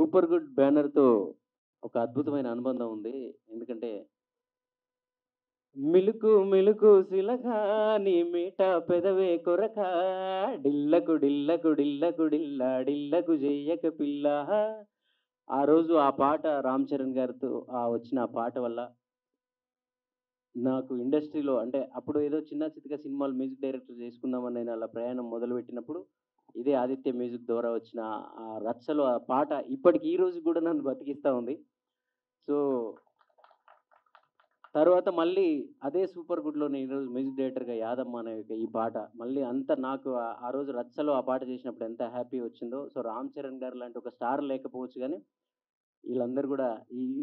Super good బ్యానర్‌తో ఒక అద్భుతమైన అనుబంధం ఉంది. ఎందుకంటే, మిలుకు మిలుకు సిలక నీ మీట పెదవే కొరక డిల్లకు డిల్లకు డిల్లకు డిల్ల డిల్లకు జెయ్యక పిల్ల. ఆ రోజు ఆ పాట రామ్ చరణ్ గారితో వచ్చిన ఆ పాట వల్ల నాకు ఇండస్ట్రీలో అంటే అప్పుడు ఏదో చిన్న చితక సినిమాలు మ్యూజిక్ డైరెక్టర్ చేసుకుందామని నేను అలా ప్రయాణం మొదలుపెట్టినప్పుడు, ఇదే ఆదిత్య మ్యూజిక్ ద్వారా వచ్చిన ఆ రచ్చలో ఆ పాట ఇప్పటికి ఈ రోజు కూడా నన్ను బతికిస్తా ఉంది. సో, తర్వాత మళ్ళీ అదే సూపర్ గుడ్‌లో నేను ఈరోజు మ్యూజిక్ డైరెక్టర్‌గా 'యాదమ్మ' అనే ఈ పాట మళ్ళీ అంత నాకు ఆ రోజు 'రచ్చలో' ఆ పాట చేసినప్పుడు ఎంత హ్యాపీ వచ్చిందో. సో, రామ్ చరణ్ గారు లాంటి ఒక స్టార్ లేకపోవచ్చు గానీ, వీళ్ళందరూ గూడా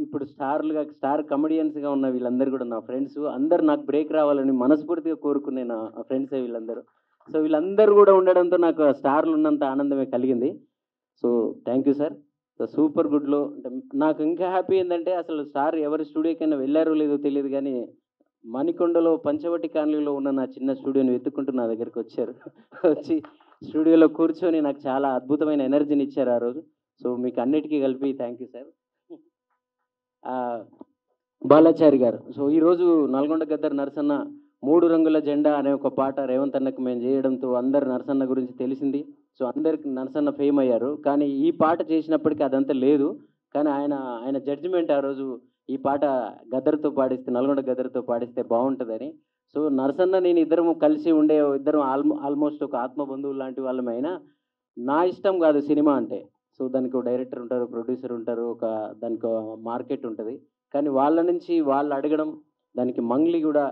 ఇప్పుడు స్టార్ కమెడియన్స్‌గా ఉన్న వీళ్ళందరూ గూడా నా ఫ్రెండ్సు. అందరూ నాకు బ్రేక్ రావాలని మనస్ఫూర్తిగా కోరుకునే నా ఫ్రెండ్సే వీళ్ళందరూ. సో, వీళ్ళందరూ గూడా ఉండడంతో నాకు స్టార్‌లు ఉన్నంత ఆనందమే కలిగింది. So, thank you sir. So, super గుడ్‌లో అంటే నాకు ఇంకా హ్యాపీ ఏందంటే అసలు సార్ ఎవరి స్టూడియోకైనా వెళ్లారో లేదో తెలీదు గానీ, మణికొండలో పంచవటి కాలనీలో ఉన్న నా చిన్న స్టూడియోని వెతుక్కుంటూ నా దగ్గరికొచ్చారు. వచ్చి స్టూడియోలో కూర్చొని నాకు చాలా అద్భుతమైన ఎనర్జీనిచ్చారు ఆ రోజు. సో, మీకు అన్నిటికి కలిపి థ్యాంక్ యూ సార్. ఆహ్, బాలాచారి గారు. సో, ఈరోజు 'నల్గొండ గద్దర్ నరసన్న' 3 రంగుల జెండా అనే ఒక పాట రేవంత్ అన్నకి మేము జేయడంతో అందరు నరసన్న గురించి తెలిసింది. సో, అందరికి నరసన్న ఫేమ్ అయ్యారు. కానీ ఈ పాట చేసినప్పటికి అదంతా లేదు. కానీ ఆయన జడ్జిమెంట్ ఆ రోజు ఈ పాట గద్దర్‌తో పాడిస్తే 'నల్గొండ గద్దర్‌తో పాడిస్తే బావుంటదని. సో, నరసన్న నేను ఇద్దరము కలిసి ఉండే ఇద్దరం ఆల్మోస్ట్ ఒక ఆత్మ బంధువులు లాంటి వాళ్ళమైనా, నా ఇష్టం గాదు సినిమా అంటే. సో, దానికో డైరెక్టర్ ఉంటారు, ప్రొడ్యూసర్ ఉంటారు. దానికో మార్కెట్ ఉంటది. కానీ వాళ్ళ నుంచి వాళ్ళు అడగడం, దానికి మంగ్లీ గూడా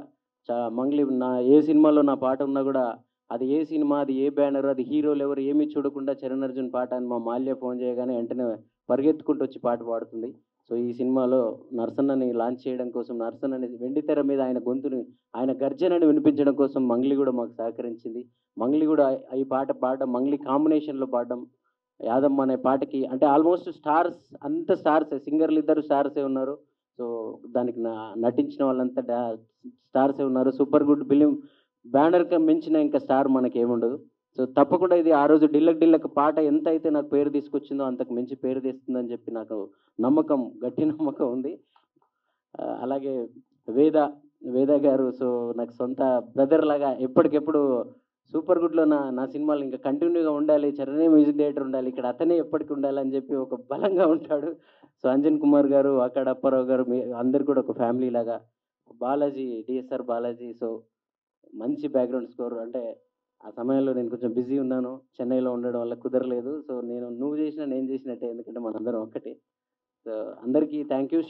మంగ్లీ ఏ సినిమాలో నా పాట ఉన్నా గూడా, అది ఏ సినిమా, అది ఏ బ్యానర్, అది హీరోలెవరు ఏమీ చూడకుండా 'చరణ్ అర్జున్' పాట అని మా మాల్య ఫోన్ చేయగానే వెంటనే పరిగెత్తుకుంటూ వచ్చి పాట పాడుతుంది. సో, ఈ సినిమాలో నరసన్నని లాంచ్ చేయడం కోసం, నరసన్నని వెండితెర మీద ఆయన గొంతుని, ఆయన గర్జనని వినిపించడం కోసం మంగ్లీ గూడా మాకు సహకరించింది. మంగ్లీ గూడా ఈ పాట పాడడం, మంగ్లీ కాంబినేషన్‌లో పాడడం, 'యాదమ్మ' అనే పాటకి అంటే ఆల్మోస్ట్ స్టార్సే. సింగర్‌లిద్దరు స్టార్సే ఉన్నారు. సో, దానికి నటించిన వాళ్ళంతా స్టార్సే ఉన్నారు. సూపర్ గుడ్ ఫిలిం బ్యానర్‌కి మించిన ఇంకా స్టార్ మనకేముండదు. సో, తప్పకుండా ఇది ఆ రోజు 'డిల్లక్ డిల్లక్' పాట ఎంతైతే నాకు పేరు తీసుకొచ్చిందో అంతకు మించి పేరు తెస్తుందని చెప్పి నాకు గట్టి నమ్మకం ఉంది. అలాగే వేద, వేద గారు సో, నాకు సొంత బ్రదర్‌లాగా ఎప్పటికెప్పుడు సూపర్ గుడ్‌లో నా నా సినిమాలు ఇంకా కంటిన్యూగా ఉండాలి. చరణే మ్యూజిక్ డైరెక్టర్ ఉండాలి. ఇక్కడ అతనే ఎప్పటికి ఉండాలని చెప్పి ఒక బలంగా ఉంటాడు. సో, అంజన్ కుమార్ గారు, అక్కడ అప్పారావు గారు అందరూ కూడా ఒక ఫ్యామిలీలాగా. బాలాజీ, డీఎస్ఆర్ బాలాజీ సో, మంచి బ్యాక్‌గ్రౌండ్ స్కోర్ అంటే ఆ సమయంలో నేను కొంచెం బిజీ ఉన్నాను. చెన్నైలో ఉండడం వల్ల కుదరలేదు. సో, నువ్వు చేసినా, నేను చేసినట్టే. ఎందుకంటే మనందరం ఒక్కటే. సో, అందరికీ థ్యాంక్ యూ.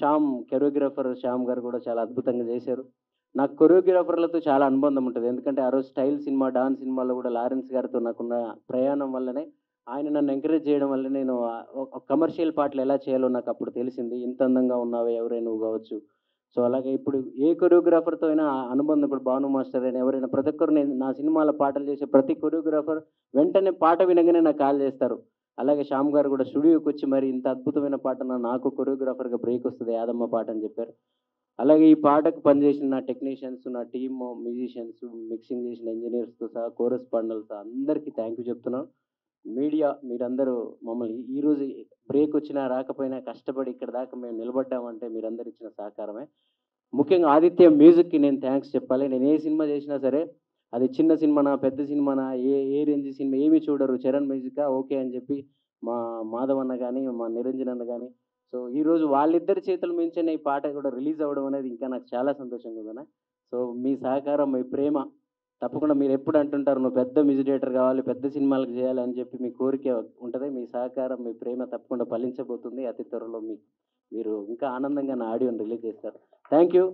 కొరియోగ్రాఫర్ శ్యామ్ గారు కూడా చాలా అద్భుతంగా చేశారు. నాకు కొరియోగ్రాఫర్‌లతో చాలా అనుబంధం ఉంటది. ఎందుకంటే, ఆ రోజు 'స్టైల్' సినిమా, 'డాన్' సినిమాలో కూడా లారెన్స్ గారితో నాకున్న ప్రయాణం వల్లనే, ఆయన నన్ను ఎంకరేజ్ చేయడం వల్లే నేను ఒక కమర్షియల్ పాటలు ఎలా చేయాలో నాకప్పుడు తెలిసింది. 'ఇంత అందంగా ఉన్నావే ఎవరే నువ్వు' కావచ్చు. సో, అలాగే ఇప్పుడు ఏ కొరియోగ్రాఫర్‌తో అయినా అనుబంధం ఇప్పుడు 'భాను మాస్టర్' అయినా ఎవరైనా ప్రతి ఒక్కరు నేను నా సినిమాలో పాటలు చేసే ప్రతి కొరియోగ్రాఫర్ వెంటనే పాట వినంగానే నాకు కాల్ చేస్తారు. అలాగే శ్యామ్ గారు కూడా స్టూడియోకొచ్చి మరి ఇంత అద్భుతమైన పాటన నాకు కొరియోగ్రాఫర్‌గా బ్రేక్ వస్తది 'యాదమ్మ' పాట అని చెప్పారు. అలాగే ఈ పాటకు పనిచేసిన నా టెక్నీషియన్స్, నా టీము, మ్యూజిషియన్స్, మిక్సింగ్ చేసిన ఇంజినీర్స్‌తో సహా, కోరస్ పాడినోళ్ళతో అందరికీ థ్యాంక్ యూ చెప్తున్నాను. మీడియా మీరందరూ మమ్మల్ని ఈరోజు బ్రేక్ వచ్చినా రాకపోయినా కష్టపడి ఇక్కడి దాకా మేము నిలబడ్డామంటే మీరందరూ ఇచ్చిన సహకారమే. ముఖ్యంగా ఆదిత్య మ్యూజిక్‌కి నేను థాంక్స్ చెప్పాలి. నేను ఏ సినిమా చేసినా సరే, అది చిన్న సినిమానా, పెద్ద సినిమానా, ఏ ఏ రేంజ్ సినిమా ఏమి చూడరు. చరణ్ మ్యూజికా ఓకే అని చెప్పి మా మాధవ్ అన్న గాని, మా నిరంజన్ అన్న గాని, సో ఈరోజు వాళ్ళిద్దరి చేతుల మీంచనే ఈ పాట కూడా రిలీజ్ అవ్వడం అనేది ఇంకా నాకు చాలా సంతోషంగా ఉందన్న. సో మీ సహకారం, మీ ప్రేమ తప్పకుండా మీరెప్పుడు అంటుంటారు, "నువ్వు పెద్ద మ్యూజిక్ డైరెక్టర్ కావాలి, పెద్ద సినిమాలకు చేయాలి" అని చెప్పి మీ కోరిక ఉంటది. మీ సహకారం, మీ ప్రేమ తప్పకుండా ఫలించబోతుంది. అతి త్వరలో మీరు ఇంకా ఆనందంగా నా ఆడియోని రిలీజ్ చేస్తారు. Thank you.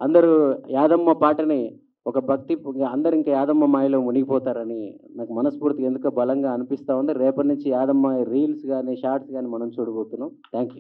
అందరూ 'యాదమ్మ' పాటని ఒక భక్తి అందరూ ఇంకా 'యాదమ్మ' మాయలో మునిగిపోతారని నాకు మనస్ఫూర్తిగా ఎందుకో బలంగా అనిపిస్తా ఉంది. రేపటి నుంచి 'యాదమ్మ' రీల్స్ గాని, షార్ట్స్ గాని మనం చూడబోతున్నాం. Thank you.